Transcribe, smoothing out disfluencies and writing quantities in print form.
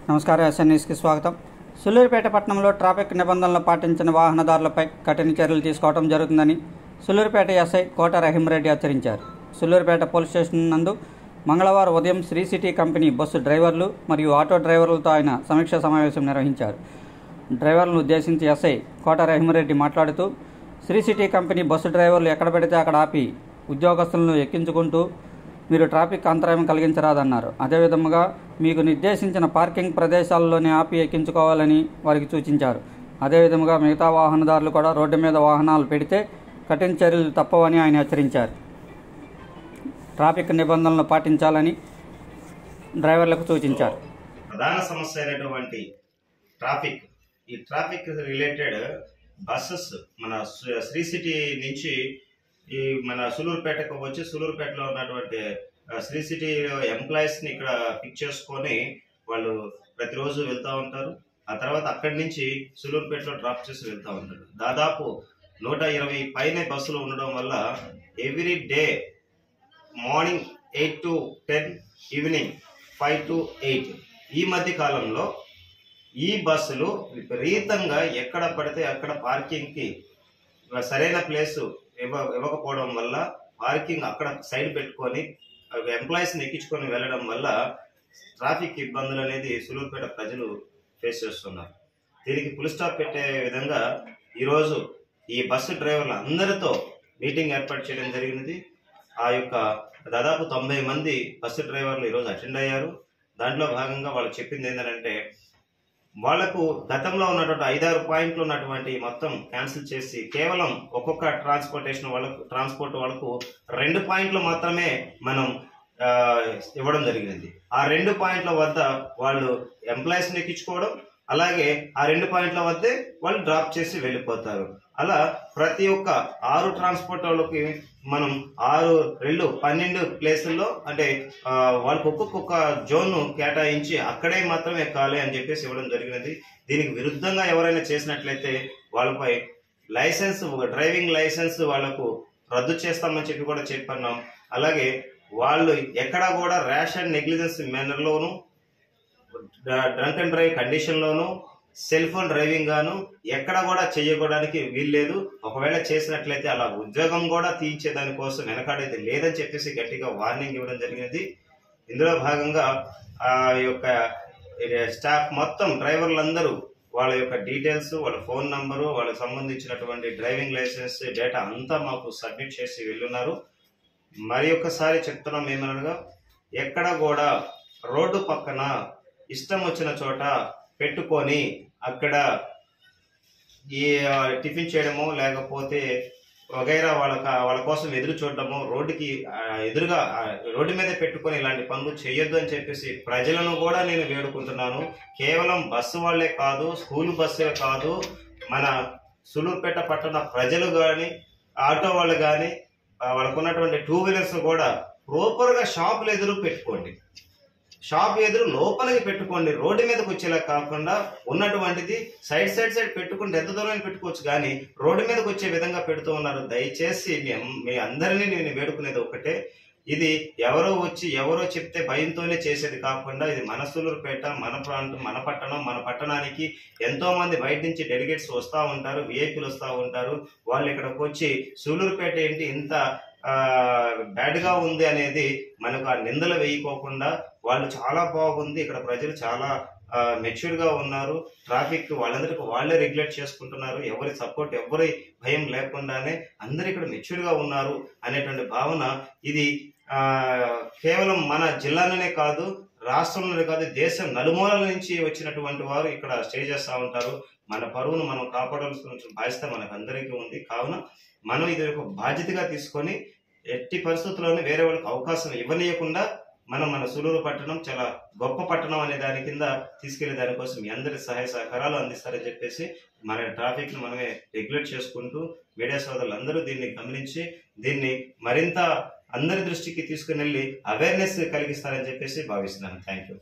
నమస్కారం. ఎస్ఎన్ఎస్కి స్వాగతం. సులూరుపేట పట్టణంలో ట్రాఫిక్ నిబంధనలు పాటించిన వాహనదారులపై కఠిన చర్యలు తీసుకోవడం జరుగుతుందని సులూరుపేట ఎస్ఐ కోట రహీంరెడ్డి హెచ్చరించారు. సులూరుపేట పోలీస్ స్టేషన్ నందు మంగళవారం ఉదయం శ్రీ సిటీ కంపెనీ బస్సు డ్రైవర్లు మరియు ఆటో డ్రైవర్లతో ఆయన సమీక్షా సమావేశం నిర్వహించారు. డ్రైవర్లను ఉద్దేశించి ఎస్ఐ కోట రహీంరెడ్డి మాట్లాడుతూ, శ్రీ సిటీ కంపెనీ బస్సు డ్రైవర్లు ఎక్కడ పెడితే అక్కడ ఆపి ఉద్యోగస్తులను ఎక్కించుకుంటూ మీరు ట్రాఫిక్ అంతరాయం కలిగించరాదన్నారు. అదేవిధంగా మీకు నిర్దేశించిన పార్కింగ్ ప్రదేశాల్లోనే ఆపి ఎక్కించుకోవాలని వారికి సూచించారు. అదేవిధంగా మిగతా వాహనదారులు కూడా రోడ్డు మీద వాహనాలు పెడితే కఠిన చర్యలు తప్పవని ఆయన హెచ్చరించారు. ట్రాఫిక్ నిబంధనలు పాటించాలని డ్రైవర్లకు సూచించారు. ప్రధాన సమస్య అయినటువంటి ఈ ట్రాఫిక్ రిలేటెడ్ బస్సెస్ మన శ్రీ సిటీ నుంచి ఈ మన సులూరుపేటకు వచ్చి సులూరుపేటలో ఉన్నటువంటి శ్రీ సిటీ ఎంప్లాయీస్ని ఇక్కడ పిక్ చేసుకొని వాళ్ళు ప్రతిరోజు వెళ్తూ ఉంటారు. ఆ తర్వాత అక్కడి నుంచి సులూరుపేటలో డ్రాప్ చేసి వెళ్తూ ఉంటారు. దాదాపు 120 పైనే బస్సులు ఉండడం వల్ల every day morning 8 to 10, evening 5 to 8 ఈ మధ్య కాలంలో ఈ బస్సులు విపరీతంగా ఎక్కడ పడితే అక్కడ పార్కింగ్కి సరైన ప్లేసు ఇవ్వకపోవడం వల్ల పార్కింగ్ అక్కడ సైడ్ పెట్టుకొని ఎంప్లాయీస్ని ఎక్కించుకొని వెళ్ళడం వల్ల ట్రాఫిక్ ఇబ్బందులు అనేది సులూరుపేట ప్రజలు ఫేస్ చేస్తున్నారు. దీనికి ఫుల్ స్టాప్ పెట్టే విధంగా ఈరోజు ఈ బస్సు డ్రైవర్ల అందరితో మీటింగ్ ఏర్పాటు చేయడం జరిగినది. ఆ యొక్క దాదాపు 90 మంది బస్సు డ్రైవర్లు ఈరోజు అటెండ్ అయ్యారు. దాంట్లో భాగంగా వాళ్ళు చెప్పింది ఏంటంటే, వాళ్లకు గతంలో ఉన్నటువంటి 5-6 పాయింట్లు ఉన్నటువంటి మొత్తం క్యాన్సిల్ చేసి కేవలం ఒక్కొక్క ట్రాన్స్పోర్ట్ వాళ్ళకు 2 పాయింట్లు మాత్రమే మనం ఇవ్వడం జరిగింది. ఆ 2 పాయింట్ల వద్ద వాళ్ళు ఎంప్లాయీస్ని ఎక్కించుకోవడం, అలాగే ఆ 2 పాయింట్ల వద్దే వాళ్ళు డ్రాప్ చేసి వెళ్ళిపోతారు. అలా ప్రతి ఒక్క 6 ట్రాన్స్పోర్ట్ వాళ్ళకి మనం 12 ప్లేసుల్లో అంటే వాళ్ళకి ఒక్కొక్క జోన్ కేటాయించి అక్కడే మాత్రమే ఎక్కాలి అని చెప్పేసి ఇవ్వడం జరిగినది. దీనికి విరుద్ధంగా ఎవరైనా చేసినట్లయితే వాళ్ళపై డ్రైవింగ్ లైసెన్స్ వాళ్లకు రద్దు చేస్తామని చెప్పి కూడా చెప్పన్నాం. అలాగే వాళ్ళు ఎక్కడా కూడా ర్యాష్ అండ్ నెగ్లిజెన్స్ మేనర్లోను, డ్రంక్ అండ్ డ్రైవ్ కండిషన్లోను, సెల్ ఫోన్ డ్రైవింగ్ గాను ఎక్కడ కూడా చేయకూడడానికి వీల్లేదు. ఒకవేళ చేసినట్లయితే అలా ఉద్యోగం కూడా తీయించే దానికోసం వెనకాడేది లేదని చెప్పేసి గట్టిగా వార్నింగ్ ఇవ్వడం జరిగినది. ఇందులో భాగంగా ఆ యొక్క స్టాఫ్ మొత్తం డ్రైవర్లందరూ వాళ్ళ యొక్క డీటెయిల్స్, వాళ్ళ ఫోన్ నంబరు, వాళ్ళకి సంబంధించినటువంటి డ్రైవింగ్ లైసెన్స్ డేటా అంతా మాకు సబ్మిట్ చేసి వెళ్ళున్నారు. మరి ఒక్కసారి చెప్తున్నాం ఏమనగా, ఎక్కడ కూడా రోడ్డు పక్కన ఇష్టం వచ్చిన చోట పెట్టుకొని అక్కడ ఈ టిఫిన్ చేయడము, లేకపోతే వగైరా వాళ్ళ కోసం ఎదురు చూడడము, రోడ్డుకి ఎదురుగా రోడ్డు మీద పెట్టుకొని ఇలాంటి పనులు చేయొద్దు అని చెప్పేసి ప్రజలను కూడా నేను వేడుకుంటున్నాను. కేవలం బస్సు వాళ్ళే కాదు, స్కూల్ బస్సే కాదు, మన సులూరుపేట పట్టణ ప్రజలు కానీ, ఆటో వాళ్ళు కానీ, వాళ్ళకున్నటువంటి 2 వీలర్స్ కూడా ప్రాపర్గా షాపులు ఎదురు పెట్టుకోండి. షాప్ ఎదురు లోపలికి పెట్టుకోండి. రోడ్డు మీదకి వచ్చేలా కాకుండా ఉన్నటువంటిది సైడ్ పెట్టుకుంటే ఎంత దూరం పెట్టుకోవచ్చు, కానీ రోడ్డు మీదకి వచ్చే విధంగా పెడుతూ ఉన్నారు. దయచేసి మీ అందరినీ నేను వేడుకునేది ఒకటే, ఇది ఎవరో చెప్తే భయంతోనే చేసేది కాకుండా ఇది మన సులూరుపేట, మన ప్రాంతం, మన పట్టణం. మన పట్టణానికి ఎంతో మంది బయట నుంచి డెలిగేట్స్ వస్తూ ఉంటారు, విఐపీలు వస్తూ ఉంటారు. వాళ్ళు ఇక్కడికి వచ్చి సులూరుపేట ఏంటి ఇంత బ్యాడ్గా ఉంది అనేది మనకు ఆ నిందలు వేయకోకుండా వాళ్ళు చాలా బాగుంది, ఇక్కడ ప్రజలు చాలా మెచ్యూర్గా ఉన్నారు, ట్రాఫిక్ వాళ్ళందరికీ వాళ్ళే రెగ్యులేట్ చేసుకుంటున్నారు, ఎవరి సపోర్ట్ ఎవరి భయం లేకుండానే అందరు ఇక్కడ మెచ్యూర్గా ఉన్నారు అనేటువంటి భావన ఇది కేవలం మన జిల్లాలోనే కాదు, రాష్ట్రంలోనే కాదు, దేశం నలుమూలల నుంచి వచ్చినటువంటి వారు ఇక్కడ స్టే చేస్తూ ఉంటారు. మన పరువును మనం కాపాడాల్సిన బాధ్యత మనకు అందరికీ ఉంది. కావున మనం ఇది ఒక బాధ్యతగా తీసుకొని ఎట్టి పరిస్థితుల్లోనే వేరే వాళ్ళకి అవకాశం ఇవ్వనీయకుండా మన సులూరు పట్టణం చాలా గొప్ప పట్టణం అనే దాని కింద తీసుకెళ్లే దానికోసం మీ అందరి సహాయ సహకారాలు అందిస్తారని చెప్పేసి మన ట్రాఫిక్ ను మనమే రెగ్యులేట్ చేసుకుంటూ మీడియా సోదరులందరూ దీన్ని గమనించి దీన్ని మరింత అందరి దృష్టికి తీసుకుని వెళ్ళి అవేర్నెస్ కలిగిస్తారని చెప్పేసి భావిస్తున్నాను. Thank you.